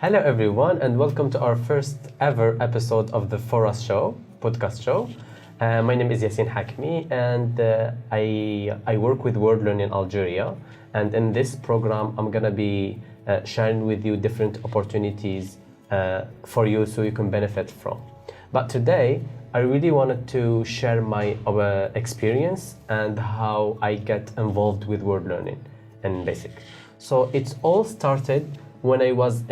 Hello everyone and welcome to our first ever episode of the FORAS Podcast Show. My name is Yacine Hakmi and I work with World Learning Algeria, and in this program I'm gonna be sharing with you different opportunities for you so you can benefit from. But today I really wanted to share my experience and how I get involved with World Learning in basic. So it's all started when I was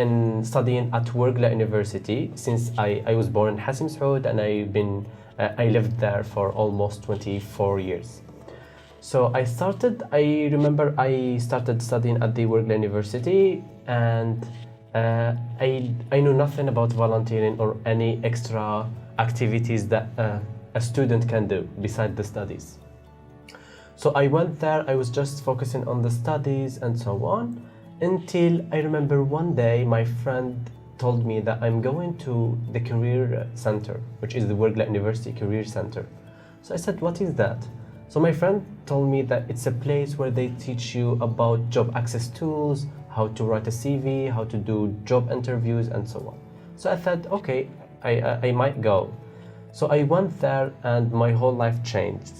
studying at World Learning University, since I was born in Hassim Saoud and I lived there for almost 24 years. So I remember I started studying at the World Learning University, and I knew nothing about volunteering or any extra activities that a student can do beside the studies. So I went there, I was just focusing on the studies and so on, until I remember one day my friend told me that I'm going to the career center, which is the World Learning University Career Center. So I said, what is that? So my friend told me that it's a place where they teach you about job access tools, how to write a CV, how to do job interviews and so on. So I thought, okay, I might go. So I went there and my whole life changed.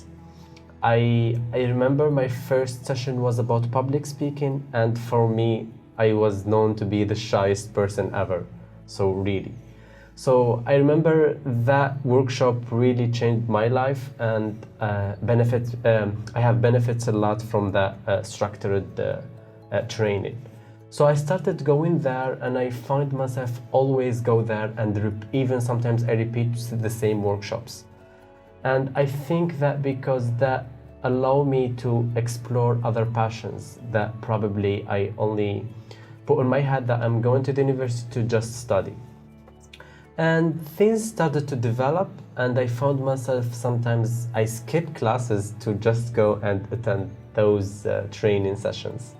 I remember my first session was about public speaking, and for me, I was known to be the shyest person ever. So I remember that workshop really changed my life, and I have benefits a lot from that structured training. So I started going there, and I found myself always go there, and even sometimes I repeat the same workshops. And I think that because that allow me to explore other passions that probably I only put in my head that I'm going to the university to just study. And things started to develop, and I found myself sometimes I skip classes to just go and attend those training sessions.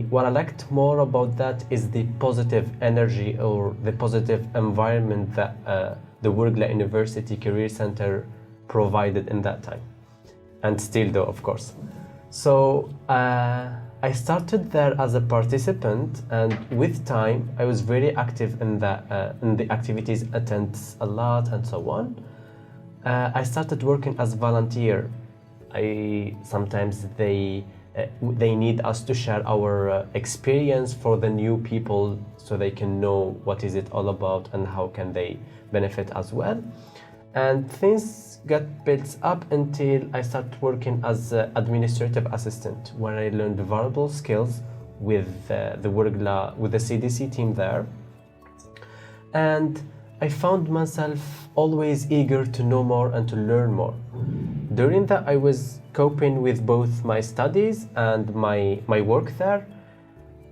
What I liked more about that is the positive energy or the positive environment that the World Learning University Career Center provided in that time. And still though, of course. So I started there as a participant, and with time I was very active in the activities, attends a lot and so on. I started working as volunteer. Sometimes they need us to share our experience for the new people so they can know what is it all about and how can they benefit as well. And things got built up until I started working as an administrative assistant, where I learned valuable skills with the CDC team there. And I found myself always eager to know more and to learn more. During that, I was coping with both my studies and my work there.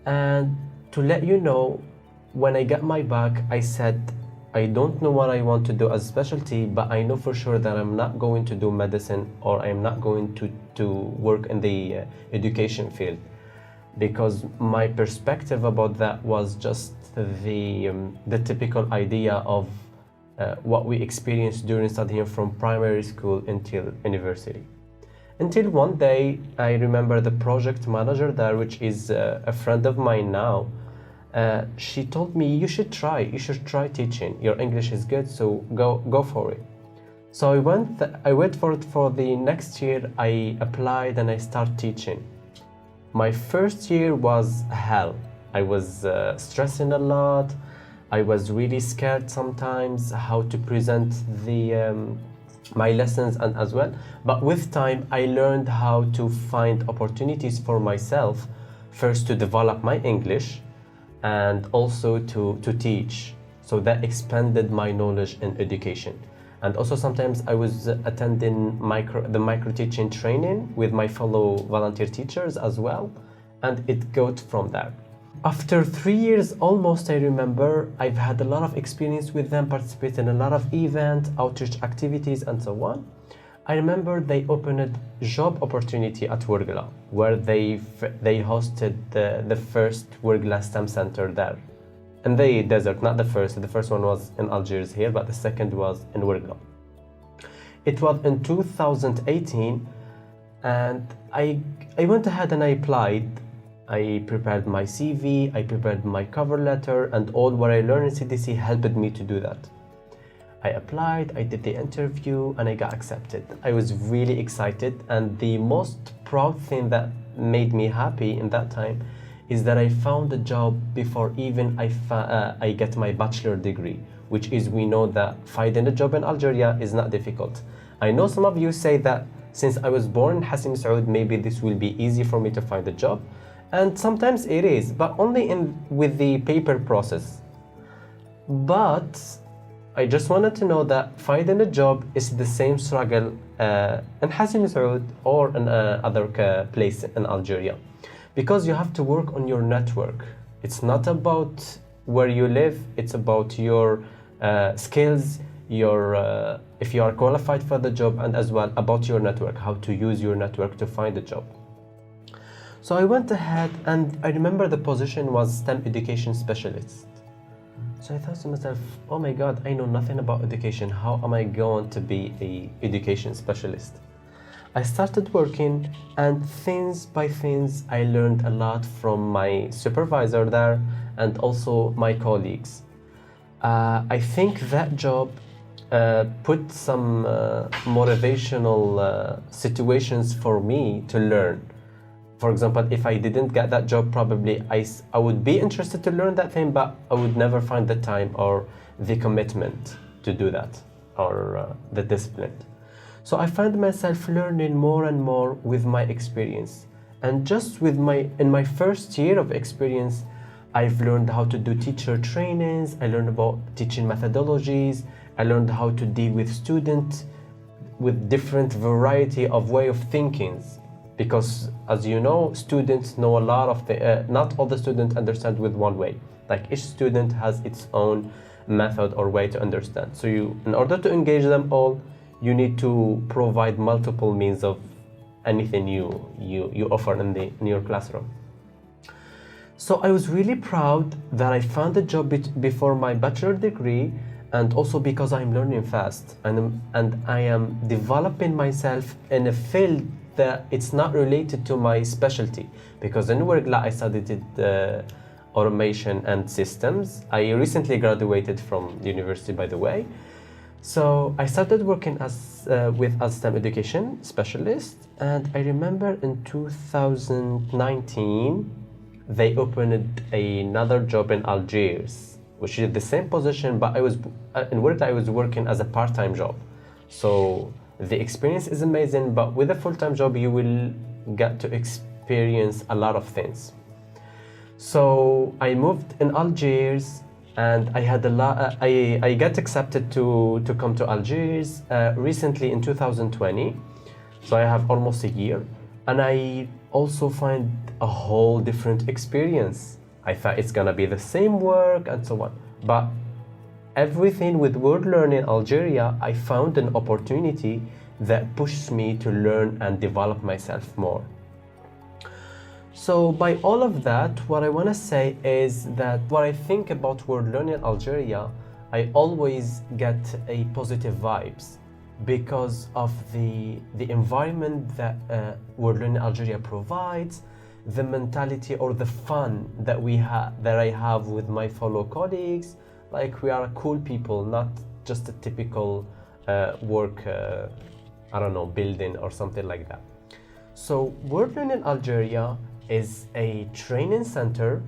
And to let you know, when I got my bac, I said, I don't know what I want to do as a specialty, but I know for sure that I'm not going to do medicine, or I'm not going to work in the education field, because my perspective about that was just the typical idea of what we experienced during studying from primary school until university. Until one day, I remember the project manager there, which is a friend of mine now. She told me, you should try teaching. Your English is good, so go for it. So I went for it. For the next year, I applied and I started teaching. My first year was hell. I was stressing a lot. I was really scared sometimes how to present my lessons and as well. But with time, I learned how to find opportunities for myself, first to develop my English, and also to teach. So that expanded my knowledge in education. And also sometimes I was attending the micro teaching training with my fellow volunteer teachers as well, and it got from there. After 3 years almost, I remember, I've had a lot of experience with them, participated in a lot of events, outreach activities and so on. I remember they opened a job opportunity at Worgla, where they hosted the first Worgla STEM Center there. In the desert, not the first. The first one was in Algiers here, but the second was in Worgla. It was in 2018, and I went ahead and I applied. I prepared my CV, I prepared my cover letter, and all what I learned in CDC helped me to do that. I applied, I did the interview, and I got accepted. I was really excited, and the most proud thing that made me happy in that time is that I found a job before even I get my bachelor degree, which is, we know that finding a job in Algeria is not difficult. I know some of you say that since I was born in Hassan Saud, maybe this will be easy for me to find a job. And sometimes it is, but only with the paper process. But I just wanted to know that finding a job is the same struggle in Hassan Saud or in other place in Algeria, because you have to work on your network. It's not about where you live, it's about your skills, your if you are qualified for the job, and as well about your network, how to use your network to find a job. So I went ahead, and I remember the position was STEM education specialist. So I thought to myself, oh my God, I know nothing about education. How am I going to be an education specialist? I started working, and things by things, I learned a lot from my supervisor there and also my colleagues. I think that job put some motivational situations for me to learn. For example, if I didn't get that job, probably I would be interested to learn that thing, but I would never find the time or the commitment to do that, or the discipline. So I find myself learning more and more with my experience. And just in my first year of experience, I've learned how to do teacher trainings, I learned about teaching methodologies, I learned how to deal with students with different variety of way of thinking. Because as you know, students know a lot of not all the students understand with one way. Like each student has its own method or way to understand. So in order to engage them all, you need to provide multiple means of anything you offer in your classroom. So I was really proud that I found a job before my bachelor degree, and also because I'm learning fast and I am developing myself in a field that it's not related to my specialty. Because in Worgla I studied automation and systems. I recently graduated from the university, by the way. So I started working as STEM education specialist, and I remember in 2019 they opened another job in Algiers, which is the same position, but I was working as a part-time job. So the experience is amazing, but with a full-time job you will get to experience a lot of things. So I moved in Algiers, and I had I got accepted to come to Algiers recently in 2020. So I have almost a year, and I also find a whole different experience. I thought it's gonna be the same work and so on, but everything with World Learning Algeria, I found an opportunity that pushed me to learn and develop myself more. So by all of that, what I want to say is that what I think about World Learning Algeria, I always get a positive vibes because of the environment that World Learning Algeria provides, the mentality or the fun that I have with my fellow colleagues. Like, we are cool people, not just a typical work, building or something like that. So World Learning Algeria is a training center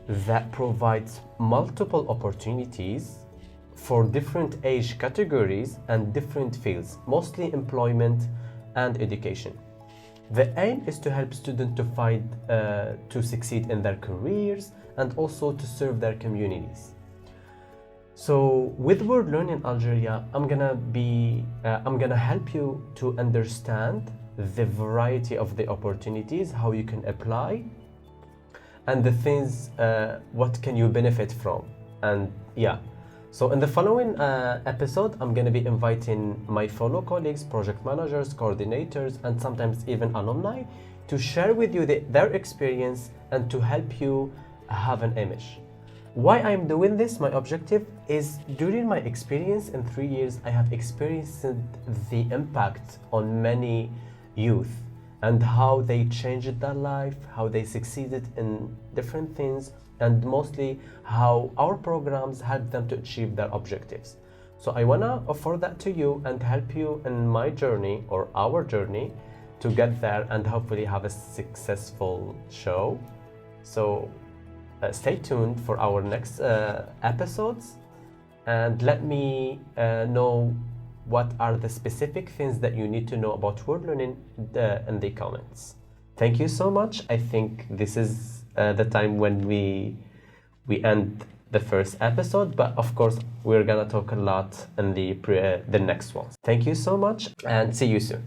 that provides multiple opportunities for different age categories and different fields, mostly employment and education. The aim is to help students to succeed in their careers and also to serve their communities. So with World Learning Algeria, I'm gonna help you to understand the variety of the opportunities, how you can apply, and the things what can you benefit from. And yeah, so in the following episode, I'm gonna be inviting my fellow colleagues, project managers, coordinators, and sometimes even alumni to share with you their experience and to help you have an image. Why I'm doing this, my objective is, during my experience in 3 years, I have experienced the impact on many youth and how they changed their life, how they succeeded in different things, and mostly how our programs help them to achieve their objectives. So I wanna offer that to you and help you in my journey or our journey to get there and hopefully have a successful show. So stay tuned for our next episodes, and let me know what are the specific things that you need to know about World Learning in the comments. Thank you so much. I think this is the time when we end the first episode, but of course we're gonna talk a lot in the next ones. Thank you so much and see you soon.